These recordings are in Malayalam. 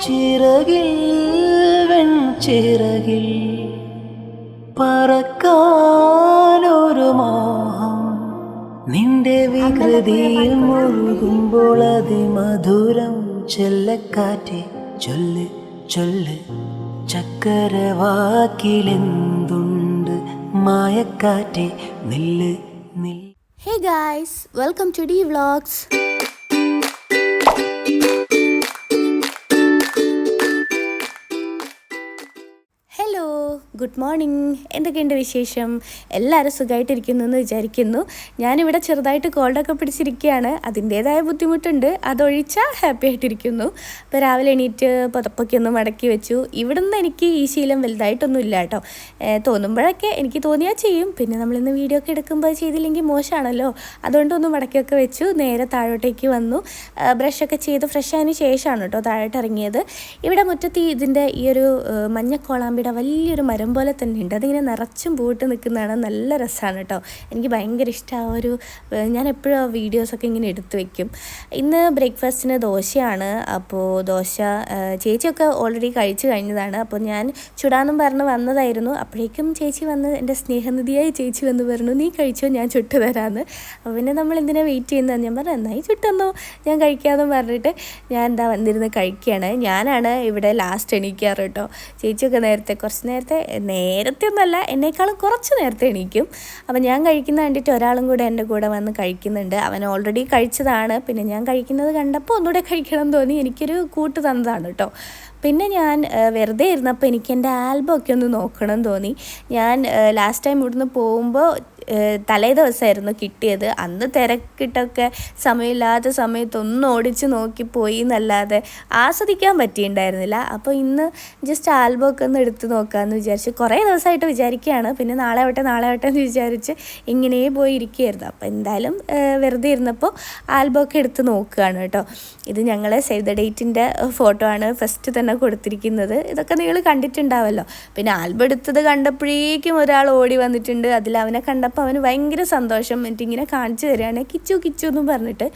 ചിറകിൽ വെൺചിറകിൽ പറക്കാനൊരു മോഹം നിന്റെ വികൃതിയിൽ മുഴുകുമ്പോൾ അതിമധുരം ചെല്ലക്കാറ്റെ ചൊല്ല് ചൊല്ല് ചക്കരവാക്കിലെന്തുണ്ട് മായക്കാറ്റെ നില്ല് നില്ല്. Hey guys, welcome to D Vlogs. Hello, good morning. എന്തൊക്കെയുണ്ട് വിശേഷം? എല്ലാവരും സുഖമായിട്ടിരിക്കുന്നു എന്ന് വിചാരിക്കുന്നു. ഞാനിവിടെ ചെറുതായിട്ട് കോൾഡൊക്കെ പിടിച്ചിരിക്കുകയാണ്. അതിൻ്റേതായ ബുദ്ധിമുട്ടുണ്ട്, അതൊഴിച്ചാൽ ഹാപ്പി ആയിട്ടിരിക്കുന്നു. ഇപ്പോൾ രാവിലെ എണീറ്റ് പുതപ്പൊക്കെ ഒന്ന് മടക്കി വെച്ചു. ഇവിടെ നിന്ന് എനിക്ക് ഈ ശീലം വലുതായിട്ടൊന്നും ഇല്ല കേട്ടോ. തോന്നുമ്പോഴൊക്കെ എനിക്ക് തോന്നിയാൽ ചെയ്യും. പിന്നെ നമ്മളിന്ന് വീഡിയോ ഒക്കെ എടുക്കുമ്പോൾ ചെയ്തില്ലെങ്കിൽ മോശമാണല്ലോ. അതുകൊണ്ടൊന്ന് മടക്കിയൊക്കെ വെച്ചു. നേരെ താഴോട്ടേക്ക് വന്നു. ബ്രഷൊക്കെ ചെയ്ത് ഫ്രഷ് ആയതിന് ശേഷമാണ് കേട്ടോ താഴോട്ട് ഇറങ്ങിയത്. ഇവിടെ മുറ്റത്ത് ഇതിൻ്റെ ഈ ഒരു മഞ്ഞക്കോളാമ്പിയുടെ വലിയൊരു മരം പോലെ തന്നെ ഉണ്ട്. അതിങ്ങനെ നിറച്ചും പൂട്ട് നിൽക്കുന്നതാണ്. നല്ല രസമാണ് കേട്ടോ. എനിക്ക് ഭയങ്കര ഇഷ്ടമാണ്. ഞാൻ എപ്പോഴും ആ വീഡിയോസൊക്കെ ഇങ്ങനെ എടുത്തു വയ്ക്കും. ഇന്ന് ബ്രേക്ക്ഫാസ്റ്റിന് ദോശയാണ്. അപ്പോൾ ദോശ ചേച്ചിയൊക്കെ ഓൾറെഡി കഴിച്ചു കഴിഞ്ഞതാണ്. അപ്പോൾ ഞാൻ ചുടാനും പറഞ്ഞ് വന്നതായിരുന്നു. അപ്പോഴേക്കും ചേച്ചി വന്ന്, എൻ്റെ സ്നേഹനിധിയായി ചേച്ചി വന്ന് പറഞ്ഞു, നീ കഴിച്ചോ, ഞാൻ ചുട്ട് തരാമെന്ന്. അപ്പോൾ പിന്നെ നമ്മൾ എന്തിനാ വെയിറ്റ് ചെയ്യുന്നത്? ഞാൻ പറഞ്ഞു എന്നായി ചുട്ടെന്നോ, ഞാൻ കഴിക്കാമെന്ന് പറഞ്ഞിട്ട് ഞാൻ എന്താ വന്നിരുന്ന് കഴിക്കുകയാണ്. ഞാനാണ് ഇവിടെ ലാസ്റ്റ് എണീക്കാറ് കേട്ടോ. ചേച്ചിയൊക്കെ കുറച്ച് നേരത്തെ ഒന്നുമല്ല, എന്നേക്കാളും കുറച്ച് നേരത്തെ എണീക്കും. അപ്പം ഞാൻ കഴിക്കുന്ന കണ്ടിട്ട് ഒരാളും കൂടെ എൻ്റെ കൂടെ വന്ന് കഴിക്കുന്നുണ്ട്. അവൻ ഓൾറെഡി കഴിച്ചതാണ്. പിന്നെ ഞാൻ കഴിക്കുന്നത് കണ്ടപ്പോൾ ഒന്നുകൂടെ കഴിക്കണം എന്ന് തോന്നി. എനിക്കൊരു കൂട്ട് തന്നതാണ് കേട്ടോ. പിന്നെ ഞാൻ വെറുതെ ഇരുന്നപ്പോൾ എനിക്ക് എൻ്റെ ആൽബം ഒക്കെ ഒന്ന് നോക്കണം എന്ന് തോന്നി. ഞാൻ ലാസ്റ്റ് ടൈം ഇവിടുന്ന് പോകുമ്പോൾ തലേ ദിവസമായിരുന്നു കിട്ടിയത്. അന്ന് തിരക്കിട്ടൊക്കെ സമയമില്ലാത്ത സമയത്തൊന്നും ഓടിച്ച് നോക്കിപ്പോയി എന്നല്ലാതെ ആസ്വദിക്കാൻ പറ്റിയിട്ടുണ്ടായിരുന്നില്ല. അപ്പോൾ ഇന്ന് ജസ്റ്റ് ആൽബം ഒക്കെ ഒന്ന് എടുത്ത് നോക്കാമെന്ന് വിചാരിച്ച് കുറേ ദിവസമായിട്ട് വിചാരിക്കുകയാണ്. പിന്നെ നാളെ ആവട്ടെ എന്ന് വിചാരിച്ച് ഇങ്ങനെ പോയി ഇരിക്കുകയായിരുന്നു. അപ്പോൾ എന്തായാലും വെറുതെ ഇരുന്നപ്പോൾ ആൽബം ഒക്കെ എടുത്ത് നോക്കുകയാണ് കേട്ടോ. ഇത് ഞങ്ങൾ സേവ് ദ ഡേറ്റിൻ്റെ ഫോട്ടോ ആണ് ഫസ്റ്റ് തന്നെ കൊടുത്തിരിക്കുന്നത്. ഇതൊക്കെ നിങ്ങൾ കണ്ടിട്ടുണ്ടാവല്ലോ. പിന്നെ ആൽബം എടുത്തത് കണ്ടപ്പോഴേക്കും ഒരാൾ ഓടി വന്നിട്ടുണ്ട്. അതിൽ അവനെ കണ്ടപ്പോൾ അവന് ഭയങ്കര സന്തോഷം. എന്നിട്ടിങ്ങനെ കാണിച്ചു തരികയാണ്, കിച്ചു കിച്ചു എന്നും പറഞ്ഞിട്ട്.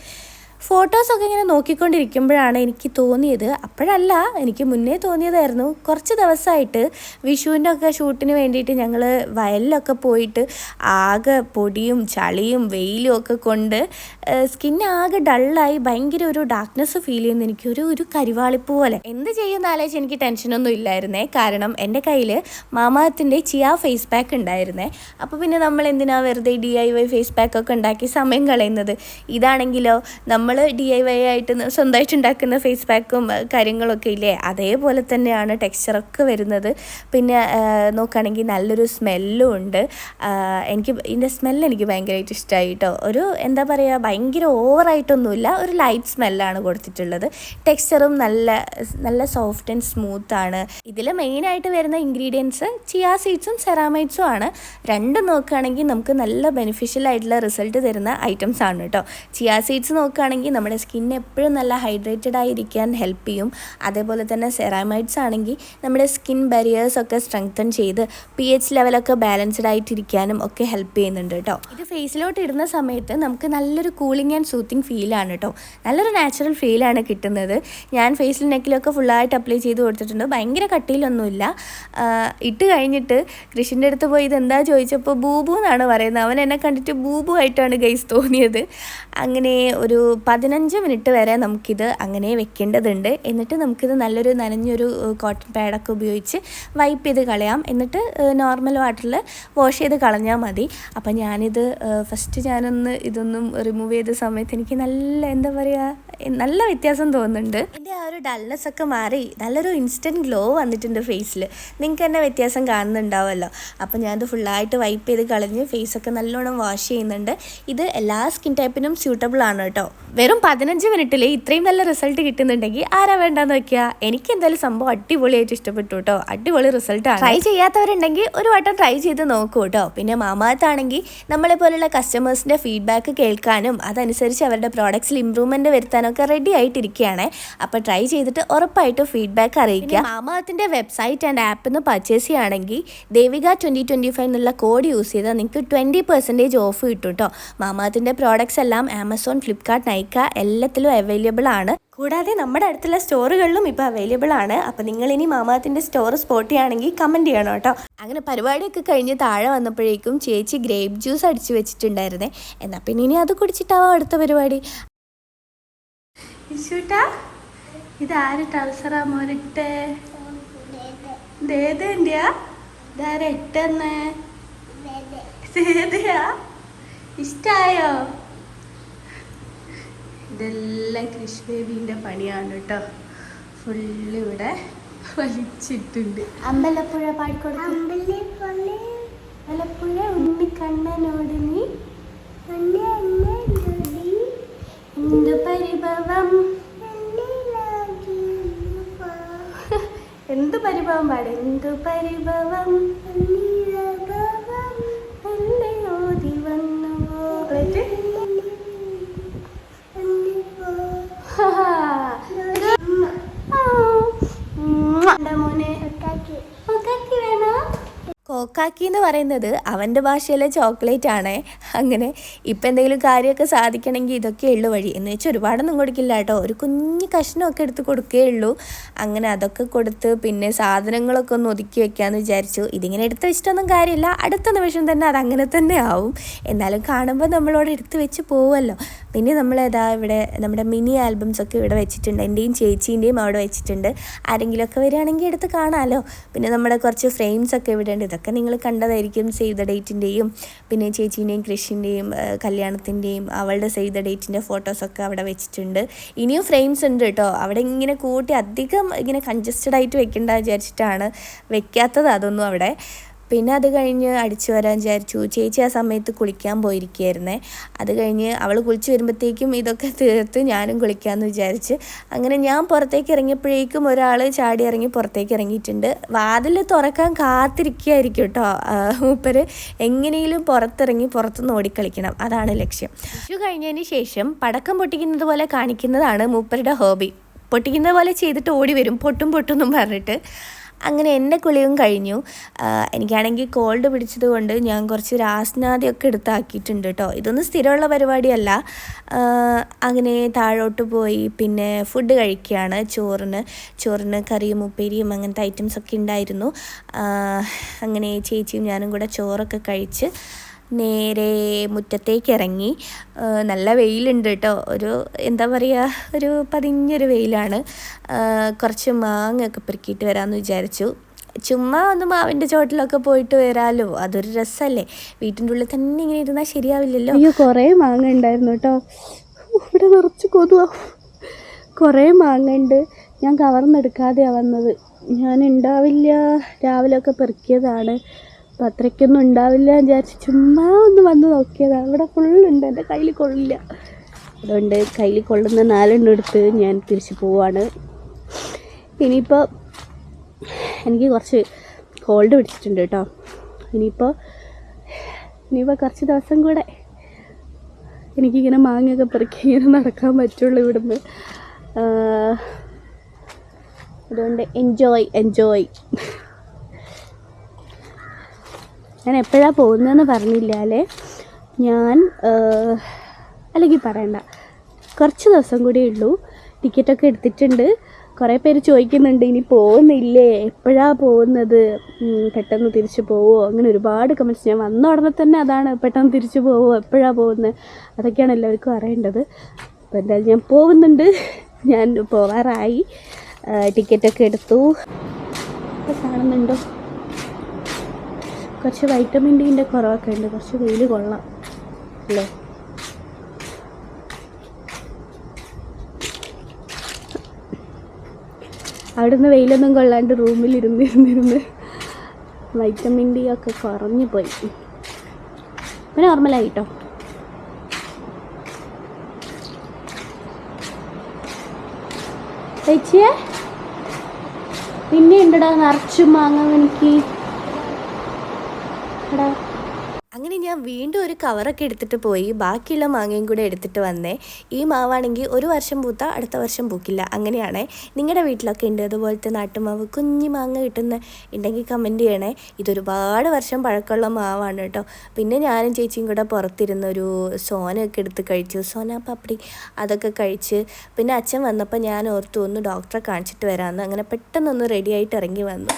ഫോട്ടോസൊക്കെ ഇങ്ങനെ നോക്കിക്കൊണ്ടിരിക്കുമ്പോഴാണ് എനിക്ക് തോന്നിയത്, അപ്പോഴല്ല എനിക്ക് മുന്നേ തോന്നിയതായിരുന്നു, കുറച്ച് ദിവസമായിട്ട് വിഷുവിൻ്റെ ഒക്കെ ഷൂട്ടിന് വേണ്ടിയിട്ട് ഞങ്ങൾ വയലിലൊക്കെ പോയിട്ട് ആകെ പൊടിയും ചളിയും വെയിലും ഒക്കെ കൊണ്ട് സ്കിന്ന് ആകെ ഡള്ളായി ഭയങ്കര ഒരു ഡാർക്ക്നെസ് ഫീൽ ചെയ്യുന്നു. എനിക്ക് ഒരു കരിവാളിപ്പ് പോലെ. എന്ത് ചെയ്യുന്ന ആലോചിച്ച് എനിക്ക് ടെൻഷനൊന്നും ഇല്ലായിരുന്നേ. കാരണം എൻ്റെ കയ്യിൽ മാമാഅർത്തിൻ്റെ ചിയ ഫേസ് പാക്ക് ഉണ്ടായിരുന്നേ. അപ്പോൾ പിന്നെ നമ്മൾ എന്തിനാ വെറുതെ DIY ഫേസ് പാക്കൊക്കെ ഉണ്ടാക്കി സമയം കളയുന്നത്? ഇതാണെങ്കിലോ നമ്മൾ DIY ആയിട്ട് സ്വന്തമായിട്ട് ഉണ്ടാക്കുന്ന ഫേസ് പാക്കും കാര്യങ്ങളൊക്കെ ഇല്ലേ, അതേപോലെ തന്നെയാണ് ടെക്സ്ചറൊക്കെ വരുന്നത്. പിന്നെ നോക്കുകയാണെങ്കിൽ നല്ലൊരു സ്മെല്ലും ഉണ്ട്. ഇതിൻ്റെ സ്മെല്ല് എനിക്ക് ഭയങ്കരമായിട്ട് ഇഷ്ടമായി കേട്ടോ. ഒരു എന്താ പറയുക, ഭയങ്കര ഓവറായിട്ടൊന്നുമില്ല, ഒരു ലൈറ്റ് സ്മെല്ലാണ് കൊടുത്തിട്ടുള്ളത്. ടെക്സ്ചറും നല്ല സോഫ്റ്റ് ആൻഡ് സ്മൂത്താണ്. ഇതിൽ മെയിനായിട്ട് വരുന്ന ഇൻഗ്രീഡിയൻസ് ചിയ സീഡ്സും സെറാമൈഡ്സും ആണ്. രണ്ടും നോക്കുകയാണെങ്കിൽ നമുക്ക് നല്ല ബെനിഫിഷ്യൽ ആയിട്ടുള്ള റിസൾട്ട് തരുന്ന ഐറ്റംസ് ആണ് കേട്ടോ. ചിയ സീഡ്സ് നോക്കുകയാണെങ്കിൽ നമ്മുടെ സ്കിന്ന് എപ്പോഴും നല്ല ഹൈഡ്രേറ്റഡ് ആയിരിക്കാൻ ഹെൽപ്പ് ചെയ്യും. അതേപോലെ തന്നെ സെറാമൈഡ്സ് ആണെങ്കിൽ നമ്മുടെ സ്കിൻ ബാരിയേഴ്സ് ഒക്കെ സ്ട്രെങ്തൻ ചെയ്ത് pH ലെവലൊക്കെ ബാലൻസ്ഡ് ആയിട്ടിരിക്കാനും ഒക്കെ ഹെൽപ്പ് ചെയ്യുന്നുണ്ട് കേട്ടോ. ഇത് ഫേസിലോട്ട് ഇടുന്ന സമയത്ത് നമുക്ക് നല്ലൊരു കൂളിംഗ് ആൻഡ് സൂത്തിങ് ഫീലാണ് കേട്ടോ. നല്ലൊരു നാച്ചുറൽ ഫീലാണ് കിട്ടുന്നത്. ഞാൻ ഫേസിൽ നെക്കിലൊക്കെ ഫുള്ളായിട്ട് അപ്ലൈ ചെയ്ത് കൊടുത്തിട്ടുണ്ട്. ഭയങ്കര കട്ടിയിലൊന്നുമില്ല. ഇട്ട് കഴിഞ്ഞിട്ട് കൃഷിൻ്റെ അടുത്ത് പോയി ഇതെന്താ ചോദിച്ചപ്പോൾ ബൂബു എന്നാണ് പറയുന്നത്. അവൻ എന്നെ കണ്ടിട്ട് ബൂബു ആയിട്ടാണ് ഗൈസ് തോന്നിയത്. അങ്ങനെ ഒരു 15 മിനിറ്റ് വരെ നമുക്കിത് അങ്ങനെ വെക്കേണ്ടതുണ്ട്. എന്നിട്ട് നമുക്കിത് നല്ലൊരു നനഞ്ഞൊരു കോട്ടൺ പാഡൊക്കെ ഉപയോഗിച്ച് വൈപ്പ് ചെയ്ത് കളയാം. എന്നിട്ട് നോർമൽ വാട്ടറിൽ വാഷ് ചെയ്ത് കളഞ്ഞാൽ മതി. അപ്പം ഞാനിത് ഞാനൊന്ന് ഇതൊന്നും റിമൂവ് ചെയ്ത സമയത്ത് എനിക്ക് എന്താ പറയുക, നല്ല വ്യത്യാസം തോന്നുന്നുണ്ട്. എൻ്റെ ആ ഒരു ഡൾനെസ് ഒക്കെ മാറി നല്ലൊരു ഇൻസ്റ്റൻറ്റ് ഗ്ലോ വന്നിട്ടുണ്ട് ഫേസിൽ. നിങ്ങൾക്ക് തന്നെ വ്യത്യാസം കാണുന്നുണ്ടാവുമല്ലോ. അപ്പം ഞാനത് ഫുള്ളായിട്ട് വൈപ്പ് ചെയ്ത് കളഞ്ഞ് ഫേസൊക്കെ നല്ലോണം വാഷ് ചെയ്യുന്നുണ്ട്. ഇത് എല്ലാ സ്കിൻ ടൈപ്പിനും സ്യൂട്ടബിൾ ആണ് കേട്ടോ. വെറും 15 മിനിറ്റിൽ ഇത്രയും നല്ല റിസൾട്ട് കിട്ടുന്നുണ്ടെങ്കിൽ ആരാ വേണ്ടാന്ന് വെക്കുക. എനിക്ക് എന്തായാലും സംഭവം അടിപൊളിയായിട്ട് ഇഷ്ടപ്പെട്ടു കേട്ടോ. അടിപൊളി റിസൾട്ടാണ്. ട്രൈ ചെയ്യാത്തവരുണ്ടെങ്കിൽ ഒരു വട്ടം ട്രൈ ചെയ്ത് നോക്കൂ കേട്ടോ. പിന്നെ മാമാഅർത്താണെങ്കിൽ നമ്മളെ പോലുള്ള കസ്റ്റമേഴ്സിൻ്റെ ഫീഡ്ബാക്ക് കേൾക്കാനും അതനുസരിച്ച് അവരുടെ പ്രോഡക്ട്സിൽ ഇമ്പ്രൂവ്മെൻറ്റ് വരുത്താനൊക്കെ റെഡി ആയിട്ടിരിക്കുകയാണ്. അപ്പോൾ ട്രൈ ചെയ്തിട്ട് ഉറപ്പായിട്ടും ഫീഡ്ബാക്ക് അറിയിക്കുക. മാമാഅർത്തിൻ്റെ വെബ്സൈറ്റ് ആൻഡ് ആപ്പിൽ നിന്ന് പർച്ചേസ് ചെയ്യുകയാണെങ്കിൽ ദേവിക 2025 എന്നുള്ള കോഡ് യൂസ് ചെയ്താൽ നിങ്ങൾക്ക് 20% ഓഫ് കിട്ടും കേട്ടോ. മാമാഅർത്തിൻ്റെ പ്രോഡക്ട്സ് എല്ലാം ആമസോൺ, ഫ്ലിപ്കാർട്ട്, നൈക്ക നൈക്ക എല്ലാത്തിലും അവൈലബിൾ ആണ്. കൂടാതെ നമ്മുടെ അടുത്തുള്ള സ്റ്റോറുകളിലും ഇപ്പോൾ അവൈലബിൾ ആണ്. അപ്പോൾ നിങ്ങളിനി മാമാത്തിൻ്റെ സ്റ്റോർ സ്പോട്ട് ചെയ്യുകയാണെങ്കിൽ കമൻറ്റ് ചെയ്യണം കേട്ടോ. അങ്ങനെ പരിപാടിയൊക്കെ കഴിഞ്ഞ് താഴെ വന്നപ്പോഴേക്കും ചേച്ചി ഗ്രേപ്പ് ജ്യൂസ് അടിച്ചു വെച്ചിട്ടുണ്ടായിരുന്നേ. എന്നാൽ പിന്നെ ഇനി അത് കുടിച്ചിട്ടാവാം അടുത്ത പരിപാടി. ഇഷൂട്ടാ, ഇതാര് ട്രൗസറാ മോനിട്ടെ? ദേതേന്റെയാ? ഇതാരാ ഇട്ടെന്ന്? ദേതയാ? ഇഷ്ടായോ? ഇതെല്ലാം കൃഷി ബേബീൻ്റെ പണിയാണ് കേട്ടോ. ഫുള്ള് ഇവിടെ വലിച്ചിട്ടുണ്ട്. അമ്പലപ്പുഴ പാടിക്കൊടുക്കും. അമ്പലപ്പുഴ ഉണ്ണിക്കണ്ണനോട് നീ എന്ത് പരിഭവം, എന്ത് പരിഭവം പാട്. എന്ത് പരിഭവം ഓതി വന്നുവോ. മോനെ വേണോ? കോക്കാക്കി എന്ന് പറയുന്നത് അവൻ്റെ ഭാഷയിലെ ചോക്ലേറ്റ് ആണേ. അങ്ങനെ ഇപ്പം എന്തെങ്കിലും കാര്യമൊക്കെ സാധിക്കണമെങ്കിൽ ഇതൊക്കെ ഉള്ളു വഴി. എന്ന് വെച്ചാൽ ഒരുപാടൊന്നും കൊടുക്കില്ല കേട്ടോ, ഒരു കുഞ്ഞ് കഷ്ണമൊക്കെ എടുത്ത് കൊടുക്കേ ഉള്ളൂ. അങ്ങനെ അതൊക്കെ കൊടുത്ത് പിന്നെ സാധനങ്ങളൊക്കെ ഒന്ന് ഒതുക്കി വെക്കാമെന്ന് വിചാരിച്ചു. ഇതിങ്ങനെ എടുത്ത് വെച്ചിട്ടൊന്നും കാര്യമില്ല, അടുത്ത നിമിഷം തന്നെ അതങ്ങനെ തന്നെ ആവും. എന്നാലും കാണുമ്പോൾ നമ്മളോട് എടുത്ത് വെച്ച് പോവുമല്ലോ. പിന്നെ നമ്മളേതാ ഇവിടെ നമ്മുടെ മിനി ആൽബംസൊക്കെ ഇവിടെ വെച്ചിട്ടുണ്ട്. എൻ്റെയും ചേച്ചീൻ്റെയും അവിടെ വെച്ചിട്ടുണ്ട്. ആരെങ്കിലുമൊക്കെ വരികയാണെങ്കിൽ എടുത്ത് കാണാമല്ലോ. പിന്നെ നമ്മുടെ കുറച്ച് ഫ്രെയിംസൊക്കെ ഇവിടെ ഉണ്ട്. ഇതൊക്കെ നിങ്ങൾ കണ്ടതായിരിക്കും. സേവ് ദ ഡേറ്റിൻ്റെയും പിന്നെ ചേച്ചീൻ്റെയും കൃഷിൻ്റെയും കല്യാണത്തിൻ്റെയും അവളുടെ സേവ് ദ ഡേറ്റിൻ്റെ ഫോട്ടോസൊക്കെ അവിടെ വെച്ചിട്ടുണ്ട്. ഇനിയും ഫ്രെയിംസ് ഉണ്ട് കേട്ടോ. അവിടെ ഇങ്ങനെ കൂട്ടി അധികം ഇങ്ങനെ കൺജസ്റ്റഡ് ആയിട്ട് വെക്കേണ്ട വിചാരിച്ചിട്ടാണ് വെക്കാത്തത് അതൊന്നും അവിടെ. പിന്നെ അത് കഴിഞ്ഞ് അടിച്ചു വരാൻ വിചാരിച്ചു. ചേച്ചി ആ സമയത്ത് കുളിക്കാൻ പോയിരിക്കുകയായിരുന്നേ. അത് കഴിഞ്ഞ് അവൾ കുളിച്ച് വരുമ്പോഴത്തേക്കും ഇതൊക്കെ തീർത്ത് ഞാനും കുളിക്കാമെന്ന് വിചാരിച്ച് അങ്ങനെ ഞാൻ പുറത്തേക്ക് ഇറങ്ങിയപ്പോഴേക്കും ഒരാൾ ചാടി ഇറങ്ങി പുറത്തേക്ക് ഇറങ്ങിയിട്ടുണ്ട്. വാതിൽ തുറക്കാൻ കാത്തിരിക്കുകയായിരിക്കും കേട്ടോ മൂപ്പര്. എങ്ങനെയും പുറത്തിറങ്ങി പുറത്തുനിന്ന് ഓടിക്കളിക്കണം, അതാണ് ലക്ഷ്യം. വിഷു കഴിഞ്ഞതിന് ശേഷം പടക്കം പൊട്ടിക്കുന്നത് പോലെ കാണിക്കുന്നതാണ് മൂപ്പരുടെ ഹോബി. പൊട്ടിക്കുന്നത് പോലെ ചെയ്തിട്ട് ഓടി വരും, പൊട്ടും പൊട്ടുമെന്നും പറഞ്ഞിട്ട്. അങ്ങനെ എൻ്റെ കുളിയും കഴിഞ്ഞു. എനിക്കാണെങ്കിൽ കോൾഡ് പിടിച്ചത് കൊണ്ട് ഞാൻ കുറച്ച് രാസ്നാദിയൊക്കെ എടുത്താക്കിയിട്ടുണ്ട് കേട്ടോ. ഇതൊന്നും സ്ഥിരമുള്ള പരിപാടിയല്ല. അങ്ങനെ താഴോട്ട് പോയി പിന്നെ ഫുഡ് കഴിക്കുകയാണ്. ചോറിന് കറിയും ഉപ്പേരിയും അങ്ങനത്തെ ഐറ്റംസൊക്കെ ഉണ്ടായിരുന്നു. അങ്ങനെ ചേച്ചിയും ഞാനും കൂടെ ചോറൊക്കെ കഴിച്ച് നേരെ മുറ്റത്തേക്ക് ഇറങ്ങി. നല്ല വെയിലുണ്ട് കേട്ടോ. ഒരു എന്താ പറയുക, ഒരു പതിഞ്ഞൊരു വെയിലാണ്. കുറച്ച് മാങ്ങയൊക്കെ പെറുക്കിയിട്ട് വരാമെന്ന് വിചാരിച്ചു. ചുമ്മാ ഒന്ന് മാവിൻ്റെ ചോട്ടിലൊക്കെ പോയിട്ട് വരാമല്ലോ, അതൊരു രസമല്ലേ. വീട്ടിൻ്റെ ഉള്ളിൽ തന്നെ ഇങ്ങനെ ഇരുന്നാൽ ശരിയാവില്ലല്ലോ. അയ്യോ, കുറേ മാങ്ങ ഉണ്ടായിരുന്നു കേട്ടോ. ഇവിടെ നിറച്ച് കൊതുവാ. കുറേ മാങ്ങ ഉണ്ട്. ഞാൻ കവർന്നെടുക്കാതെയാണ് വന്നത്. ഞാൻ ഉണ്ടാവില്ല, രാവിലെയൊക്കെ പെറുക്കിയതാണ്. അപ്പം അത്രയ്ക്കൊന്നും ഉണ്ടാവില്ല വിചാരിച്ച് ചുമ്മാ ഒന്ന് വന്ന് നോക്കിയതാണ്. ഇവിടെ ഫുള്ളുണ്ട്, എൻ്റെ കയ്യിൽ കൊള്ളില്ല. അതുകൊണ്ട് കയ്യിൽ കൊള്ളുന്ന 4 എടുത്ത് ഞാൻ തിരിച്ച് പോവാണ്. ഇനിയിപ്പോൾ എനിക്ക് കുറച്ച് കോൾഡ് പിടിച്ചിട്ടുണ്ട് കേട്ടോ. ഇനിയിപ്പോൾ കുറച്ച് ദിവസം കൂടെ എനിക്കിങ്ങനെ മാങ്ങയൊക്കെ പെറുക്കി ഇങ്ങനെ നടക്കാൻ പറ്റുള്ളൂ ഇവിടുന്ന്. അതുകൊണ്ട് എൻജോയ്. ഞാൻ എപ്പോഴാണ് പോകുന്നതെന്ന് പറഞ്ഞില്ല അല്ലേ. ഞാൻ അല്ലെങ്കിൽ പറയണ്ട, കുറച്ച് ദിവസം കൂടിയേ ഉള്ളൂ. ടിക്കറ്റൊക്കെ എടുത്തിട്ടുണ്ട്. കുറേ പേര് ചോദിക്കുന്നുണ്ട് ഇനി പോകുന്നില്ലേ, എപ്പോഴാണ് പോകുന്നത്, പെട്ടെന്ന് തിരിച്ചു പോവുമോ, അങ്ങനെ ഒരുപാട് കമൻറ്റ്സ്. ഞാൻ വന്ന ഉടനെ തന്നെ അതാണ്, പെട്ടെന്ന് തിരിച്ചു പോവുമോ, എപ്പോഴാണ് പോകുന്നത്, അതൊക്കെയാണ് എല്ലാവർക്കും അറിയേണ്ടത്. അപ്പോൾ എന്തായാലും ഞാൻ പോകുന്നുണ്ട്. ഞാൻ പോകാറായി. ടിക്കറ്റൊക്കെ എടുത്തു. അപ്പോൾ കാണുന്നുണ്ടോ, കുറച്ച് വൈറ്റമിൻ ഡിൻ്റെ കുറവൊക്കെ ഉണ്ട്. കുറച്ച് വെയിൽ കൊള്ളാം അല്ലേ. അവിടുന്ന് വെയിലൊന്നും കൊള്ളാണ്ട് റൂമിലിരുന്ന് വൈറ്റമിൻ ഡി ഒക്കെ കുറഞ്ഞു പോയി. പിന്നെ നോർമലായിട്ടോ. ചേച്ചിയെ പിന്നെ ഉണ്ടടാ നിറച്ചും മാങ്ങാൻ എനിക്ക്. അങ്ങനെ ഞാൻ വീണ്ടും ഒരു കവറൊക്കെ എടുത്തിട്ട് പോയി ബാക്കിയുള്ള മാങ്ങയും കൂടെ എടുത്തിട്ട് വന്നേ. ഈ മാവാണെങ്കിൽ ഒരു വർഷം പൂത്ത അടുത്ത വർഷം പൂക്കില്ല, അങ്ങനെയാണേ. നിങ്ങളുടെ വീട്ടിലൊക്കെ ഉണ്ട് അതുപോലത്തെ നാട്ടുമാവ് കുഞ്ഞു മാങ്ങ കിട്ടുന്ന ഉണ്ടെങ്കിൽ കമൻറ്റ് ചെയ്യണേ. ഇതൊരുപാട് വർഷം പഴക്കമുള്ള മാവാണ് കേട്ടോ. പിന്നെ ഞാനും ചേച്ചിയും കൂടെ പുറത്തിരുന്നൊരു സോനയൊക്കെ എടുത്ത് കഴിച്ചു, സോന പപ്പടി അതൊക്കെ കഴിച്ച്. പിന്നെ അച്ഛൻ വന്നപ്പോൾ ഞാൻ ഓർത്തു ഒന്ന് ഡോക്ടറെ കാണിച്ചിട്ട് വരാമെന്ന്. അങ്ങനെ പെട്ടെന്നൊന്ന് റെഡിയായിട്ട് ഇറങ്ങി വന്നു.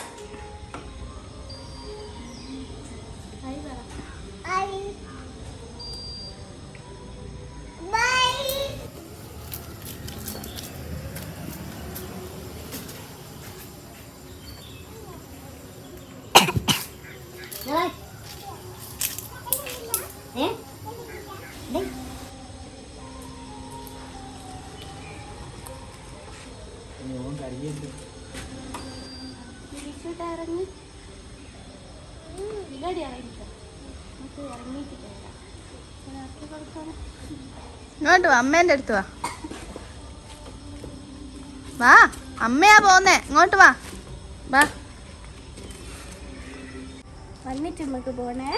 ഇങ്ങോട്ട് വാ, അമ്മേൻ്റെ അടുത്ത് വാ. വാ, അമ്മയാ പോന്നേ, ഇങ്ങോട്ട് വാ. വാ വന്നിട്ട് നമുക്ക് പോണേ.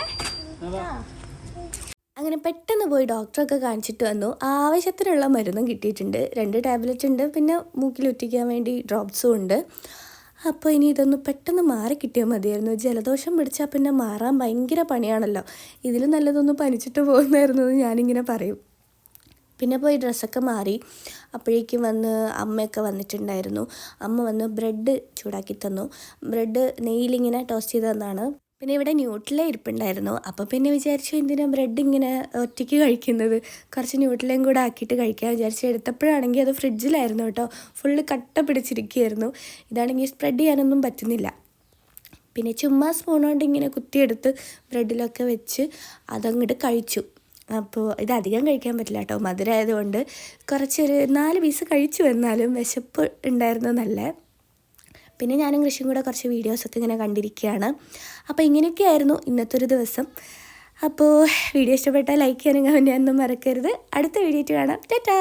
അങ്ങനെ പെട്ടെന്ന് പോയി ഡോക്ടറൊക്കെ കാണിച്ചിട്ട് വന്നു. ആവശ്യത്തിനുള്ള മരുന്നും കിട്ടിയിട്ടുണ്ട്. 2 ടാബ്ലറ്റ് ഉണ്ട്, പിന്നെ മൂക്കിലൊറ്റിക്കാൻ വേണ്ടി ഡ്രോപ്സും ഉണ്ട്. അപ്പോൾ ഇനി ഇതൊന്ന് പെട്ടെന്ന് മാറി കിട്ടിയാൽ മതിയായിരുന്നു. ജലദോഷം പിടിച്ചാൽ പിന്നെ മാറാൻ ഭയങ്കര പണിയാണല്ലോ. ഇതിലും നല്ലതൊന്ന് പനിച്ചിട്ട് പോകുന്നായിരുന്നു എന്ന് ഞാനിങ്ങനെ പറയും. പിന്നെ പോയി ഡ്രസ്സൊക്കെ മാറി. അപ്പോഴേക്കും വന്ന് അമ്മയൊക്കെ വന്നിട്ടുണ്ടായിരുന്നു. അമ്മ വന്ന് ബ്രെഡ് ചൂടാക്കി തന്നു. ബ്രെഡ് നെയ്യിലിങ്ങനെ ടോസ്റ്റ് ചെയ്ത് തന്നാണ്. പിന്നെ ഇവിടെ ന്യൂട്രല ഇരിപ്പുണ്ടായിരുന്നു. അപ്പോൾ പിന്നെ വിചാരിച്ചു എന്തിനാ ബ്രെഡ് ഇങ്ങനെ ഒറ്റയ്ക്ക് കഴിക്കുന്നത്, കുറച്ച് ന്യൂട്രലയും കൂടെ ആക്കിയിട്ട് കഴിക്കാൻ വിചാരിച്ചു. എടുത്തപ്പോഴാണെങ്കിൽ അത് ഫ്രിഡ്ജിലായിരുന്നു കേട്ടോ, ഫുള്ള് കട്ട പിടിച്ചിരിക്കുകയായിരുന്നു. ഇതാണെങ്കിൽ സ്പ്രെഡ് ചെയ്യാനൊന്നും പറ്റുന്നില്ല. പിന്നെ ചുമ്മാ സ്പൂൺ കൊണ്ട് ഇങ്ങനെ കുത്തിയെടുത്ത് ബ്രെഡിലൊക്കെ വെച്ച് അതങ്ങോട്ട് കഴിച്ചു. അപ്പോൾ ഇത് അധികം കഴിക്കാൻ പറ്റില്ല കേട്ടോ, മധുരമായതുകൊണ്ട് കുറച്ചൊരു 4 പീസ് കഴിച്ചു. എന്നാലും വിശപ്പ് ഉണ്ടായിരുന്നു നല്ല. പിന്നെ ഞാനും കൃഷിയും കൂടെ കുറച്ച് വീഡിയോസൊക്കെ ഇങ്ങനെ കണ്ടിരിക്കുകയാണ്. അപ്പോൾ ഇങ്ങനെയൊക്കെയായിരുന്നു ഇന്നത്തെ ഒരു ദിവസം. അപ്പോൾ വീഡിയോ ഇഷ്ടപ്പെട്ടാൽ ലൈക്ക് ചെയ്യാനും കമൻറ്റ് ചെയ്യാനൊന്നും മറക്കരുത്. അടുത്ത വീഡിയോ കാണാം. ടാറ്റാ.